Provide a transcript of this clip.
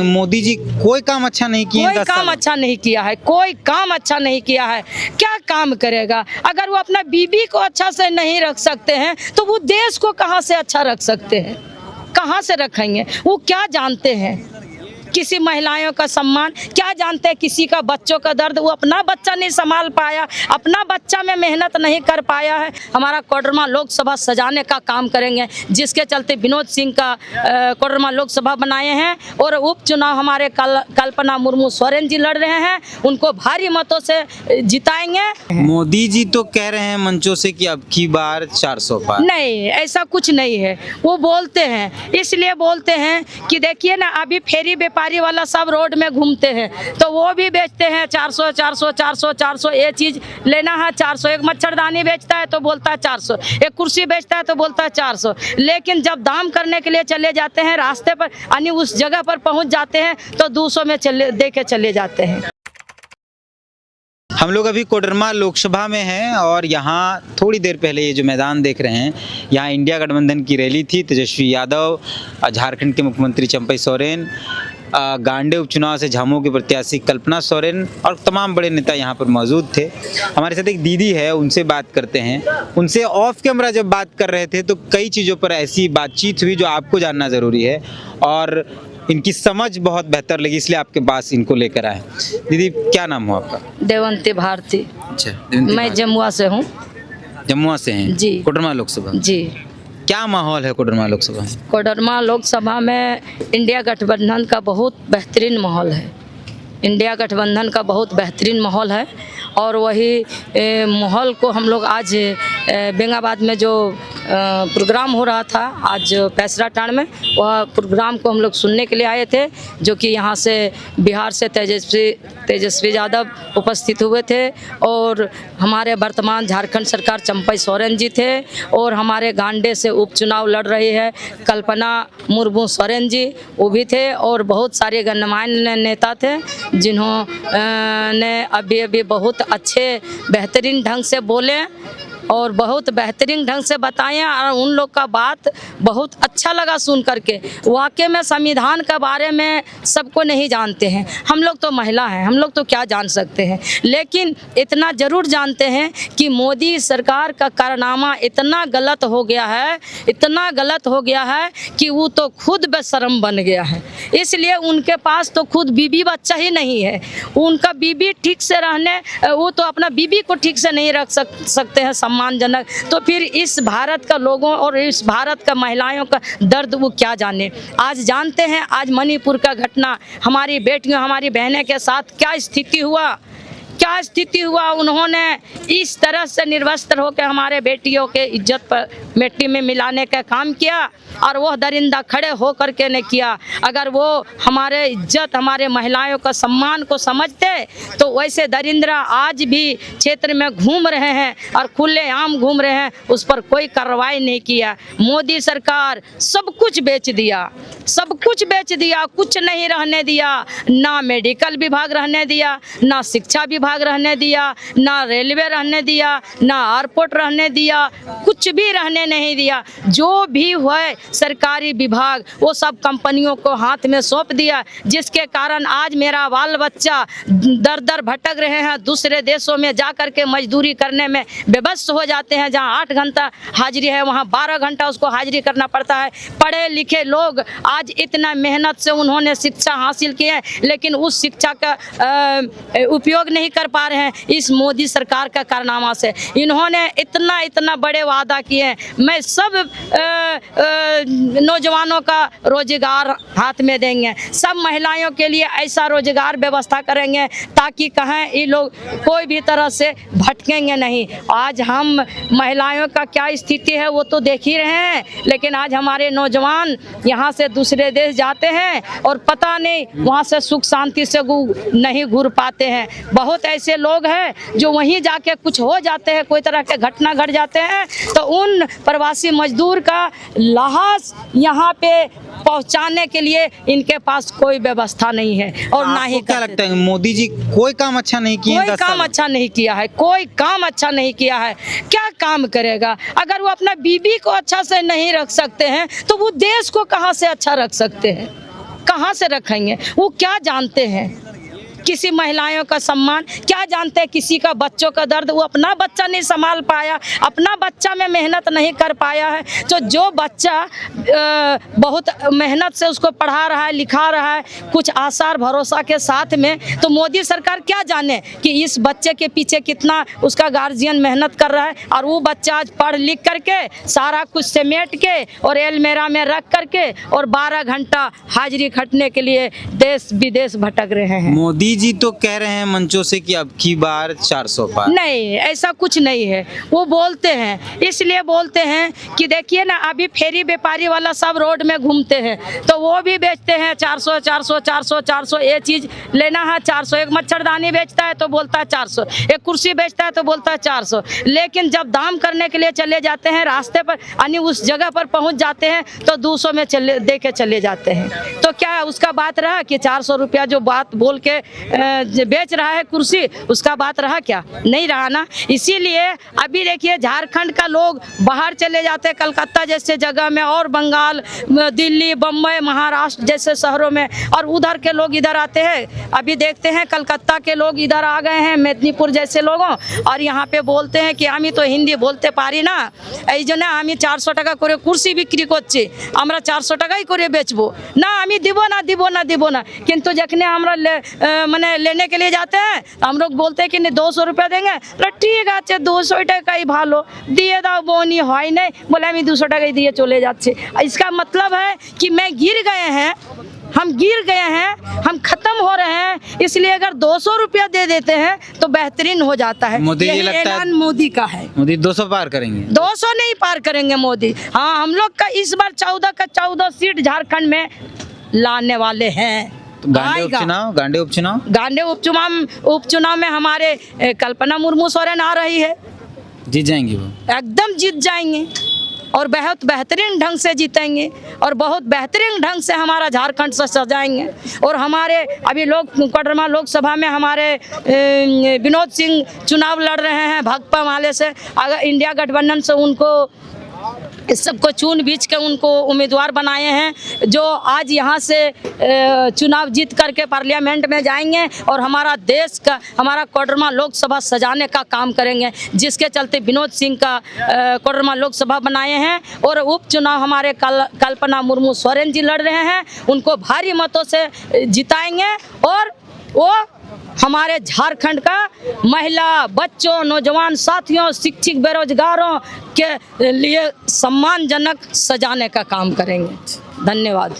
मोदी जी कोई काम अच्छा नहीं किए कोई काम अच्छा नहीं किया है, कोई काम अच्छा नहीं किया है। क्या काम करेगा? अगर वो अपना बीबी को अच्छा से नहीं रख सकते हैं तो वो देश को कहाँ से अच्छा रख सकते हैं? कहाँ से रखेंगे? वो क्या जानते हैं किसी महिलाओं का सम्मान, क्या जानते हैं किसी का बच्चों का दर्द? वो अपना बच्चा नहीं संभाल पाया, अपना बच्चा में मेहनत नहीं कर पाया है। हमारा कोडरमा लोकसभा सजाने का काम करेंगे, जिसके चलते विनोद सिंह का कोडरमा लोकसभा बनाए हैं और उपचुनाव हमारे कल्पना मुर्मू सोरेन जी लड़ रहे हैं, उनको भारी मतों से जिताएंगे। मोदी जी तो कह रहे हैं मंचों से कि अब की बार 400 पार। नहीं, ऐसा कुछ नहीं है। वो बोलते हैं, इसलिए बोलते हैं कि देखिए ना, अभी फेरी व्यापारी वाला सब रोड में घूमते हैं तो वो भी बेचते हैं 400 400 400 400। ये चीज लेना है 400। एक मच्छरदानी बेचता है तो बोलता है 400, एक कुर्सी बेचता है तो बोलता है 400। लेकिन जब दाम करने के लिए चले जाते हैं रास्ते पर, यानी उस जगह पर पहुंच जाते हैं तो 200 में दे के चले जाते हैं। हम लोग अभी कोडरमा लोकसभा में हैं और यहाँ थोड़ी देर पहले ये जो मैदान देख रहे हैं, यहाँ इंडिया गठबंधन की रैली थी। तेजस्वी यादव, झारखंड के मुख्यमंत्री चंपई सोरेन, गांडे उपचुनाव से झामुमो के प्रत्याशी कल्पना सोरेन और तमाम बड़े नेता यहाँ पर मौजूद थे। हमारे साथ एक दीदी है, उनसे बात करते हैं। उनसे ऑफ कैमरा जब बात कर रहे थे तो कई चीज़ों पर ऐसी बातचीत हुई जो आपको जानना ज़रूरी है और इनकी समझ बहुत बेहतर लगी, इसलिए आपके पास इनको लेकर आए। दीदी, क्या नाम हो आपका? देवंती भारती। अच्छा, मैं जमुआ से हूँ। जमुआ से हैं जी। कोडरमा लोकसभा। जी। क्या माहौल है कोडरमा लोकसभा में? कोडरमा लोकसभा में इंडिया गठबंधन का बहुत बेहतरीन माहौल है। इंडिया गठबंधन का बहुत बेहतरीन माहौल है और वही माहौल को हम लोग आज बेंगाबाद में जो प्रोग्राम हो रहा था आज पैसराटांड में, वह प्रोग्राम को हम लोग सुनने के लिए आए थे, जो कि यहाँ से बिहार से तेजस्वी यादव उपस्थित हुए थे और हमारे वर्तमान झारखंड सरकार चंपई सोरेन जी थे और हमारे गांडे से उपचुनाव लड़ रही है कल्पना मुर्मू सोरेन जी, वो भी थे और बहुत सारे गणमान्य नेता थे जिन्होंने अभी बहुत अच्छे बेहतरीन ढंग से बोले और बहुत बेहतरीन ढंग से बताएं और उन लोग का बात बहुत अच्छा लगा सुन करके। वाकई में संविधान के बारे में सबको नहीं जानते हैं, हम लोग तो महिला हैं, हम लोग तो क्या जान सकते हैं, लेकिन इतना ज़रूर जानते हैं कि मोदी सरकार का कारनामा इतना गलत हो गया है, इतना गलत हो गया है कि वो तो खुद बेशर्म बन गया है। इसलिए उनके पास तो खुद बीबी बच्चा ही नहीं है। उनका बीबी ठीक से रहने, वो तो अपना बीबी को ठीक से नहीं रख सकते हैं सम्मानजनक, तो फिर इस भारत का लोगों और इस भारत का महिलाओं का दर्द वो क्या जाने। आज जानते हैं, आज मणिपुर का घटना, हमारी बेटियों हमारी बहनें के साथ क्या स्थिति हुआ। उन्होंने इस तरह से निर्वस्त्र होकर हमारे बेटियों के इज्जत पर मिट्टी में मिलाने का काम किया और वह दरिंदा खड़े हो करके ने किया। अगर वो हमारे इज्जत, हमारे महिलाओं का सम्मान को समझते तो वैसे दरिंद्रा आज भी क्षेत्र में घूम रहे हैं और खुलेआम घूम रहे हैं, उस पर कोई कार्रवाई नहीं किया। मोदी सरकार सब कुछ बेच दिया, कुछ नहीं रहने दिया। ना मेडिकल विभाग रहने दिया, ना शिक्षा विभाग रहने दिया, ना रेलवे रहने दिया, ना एयरपोर्ट रहने दिया, कुछ भी रहने नहीं दिया। जो भी हुआ सरकारी विभाग वो सब कंपनियों को हाथ में सौंप दिया, जिसके कारण आज मेरा बाल बच्चा दर दर भटक रहे हैं। दूसरे देशों में जा कर के मजदूरी करने में बेबस हो जाते हैं। जहां 8 घंटा हाजिरी है वहां 12 घंटा उसको हाजिरी करना पड़ता है। पढ़े लिखे लोग आज इतना मेहनत से उन्होंने शिक्षा हासिल की है, लेकिन उस शिक्षा का उपयोग नहीं कर पा रहे हैं इस मोदी सरकार का कारनामा से। इन्होंने इतना बड़े वादा किए। मैं सब नौजवानों का रोजगार हाथ में देंगे, सब महिलाओं के लिए ऐसा रोजगार व्यवस्था करेंगे ताकि कहीं ये लोग कोई भी तरह से भटकेंगे नहीं। आज हम महिलाओं का क्या स्थिति है वो तो देख ही रहे हैं, लेकिन आज हमारे नौजवान यहाँ से दूसरे देश जाते हैं और पता नहीं वहाँ से सुख शांति से नहीं घूर पाते हैं। बहुत ऐसे लोग हैं जो वहीं जाके कुछ हो जाते हैं, कोई तरह के घटना घट जाते हैं तो उन प्रवासी मजदूर का लाश यहाँ पे पहुँचाने के लिए इनके पास कोई व्यवस्था नहीं है और ना ही। क्या लगता है मोदी जी कोई काम अच्छा नहीं किया? कोई काम अच्छा नहीं किया है, कोई काम अच्छा नहीं किया है। क्या काम करेगा? अगर वो अपना बीबी को अच्छा से नहीं रख सकते हैं तो वो देश को कहाँ से अच्छा रख सकते हैं? कहाँ से रखेंगे? वो क्या जानते हैं किसी महिलाओं का सम्मान, क्या जानते हैं किसी का बच्चों का दर्द? वो अपना बच्चा नहीं संभाल पाया, अपना बच्चा में मेहनत नहीं कर पाया है। तो जो बच्चा बहुत मेहनत से उसको पढ़ा रहा है, लिखा रहा है, कुछ आसार भरोसा के साथ में, तो मोदी सरकार क्या जाने कि इस बच्चे के पीछे कितना उसका गार्जियन मेहनत कर रहा है। और वो बच्चा आज पढ़ लिख करके सारा कुछ समेट के और एलमेरा में रख करके और 12 घंटा हाजिरी खटने के लिए देश विदेश भटक रहे हैं। मोदी जी तो कह रहे हैं मंचों से कि अब की बार 400 पार। नहीं, ऐसा कुछ नहीं है। वो बोलते हैं, इसलिए बोलते हैं कि देखिए ना, अभी फेरी व्यापारी वाला सब रोड में घूमते हैं, तो वो भी बेचते हैं 400 400 400 400। ये चीज़ लेना है 400। एक मच्छरदानी बेचता है तो बोलता है 400, एक कुर्सी बेचता है तो बोलता है 400। लेकिन जब दाम करने के लिए चले जाते हैं रास्ते पर, यानी उस जगह पर पहुंच जाते हैं तो 200 में दे के चले जाते हैं। तो क्या उसका बात रहा कि 400 रुपया जो बात बोल के बेच रहा है कुर्सी, उसका बात रहा क्या? नहीं रहा ना। इसीलिए अभी देखिए झारखंड का लोग बाहर चले जाते हैं, कलकत्ता जैसे जगह में, और बंगाल, दिल्ली, बम्बई, महाराष्ट्र जैसे शहरों में, और उधर के लोग इधर आते हैं। अभी देखते हैं कलकत्ता के लोग इधर आ गए हैं, मेदिनीपुर जैसे लोगों, और यहाँ पे बोलते हैं कि आमी तो हिंदी बोलते पारी ना, এই জন্য আমি 400 টাকা করে কুর্সি বিক্রি করছি, আমরা 400 টাকাই করে বেচবো না, আমি দিব না। কিন্তু যেখানে আমরা মানে लेने के लिए जाते हैं हम लोग बोलते हैं कि नहीं 200 रुपया देंगे, तो ठीक है 200 টাকাই ভালো দিয়ে দাও बोनी হয় नहीं, बोले हम 200 টাকাই দিয়ে चले जाते। इसका मतलब है कि हम गिर गए हैं, हम खत्म हो रहे हैं। इसलिए अगर 200 रुपया दे देते हैं तो बेहतरीन हो जाता है। मोदी जी यही लगता है ऐलान मोदी का है। मोदी 200 पार करेंगे। 200 नहीं पार करेंगे मोदी। हाँ, हम लोग का इस बार 14 का 14 सीट झारखंड में लाने वाले हैं। गांडे उपचुनाव में हमारे कल्पना मुर्मू सोरेन आ रही है, जीत जाएंगे वो, एकदम जीत जाएंगे और बहुत बेहतरीन ढंग से जीतेंगे और बहुत बेहतरीन ढंग से हमारा झारखंड से सजाएंगे। और हमारे अभी कोडरमा लोकसभा में हमारे विनोद सिंह चुनाव लड़ रहे हैं भाकपा माले से। अगर इंडिया गठबंधन से उनको इस सबको चुन बीच के उनको उम्मीदवार बनाए हैं, जो आज यहाँ से चुनाव जीत करके पार्लियामेंट में जाएंगे और हमारा देश का, हमारा कोडरमा लोकसभा सजाने का काम करेंगे। जिसके चलते विनोद सिंह का कोडरमा लोकसभा बनाए हैं। और उपचुनाव हमारे कल्पना मुर्मू सोरेन जी लड़ रहे हैं, उनको भारी मतों से जिताएंगे और वो हमारे झारखंड का महिला, बच्चों, नौजवान साथियों, शिक्षित, बेरोजगारों के लिए सम्मानजनक सजाने का काम करेंगे। धन्यवाद।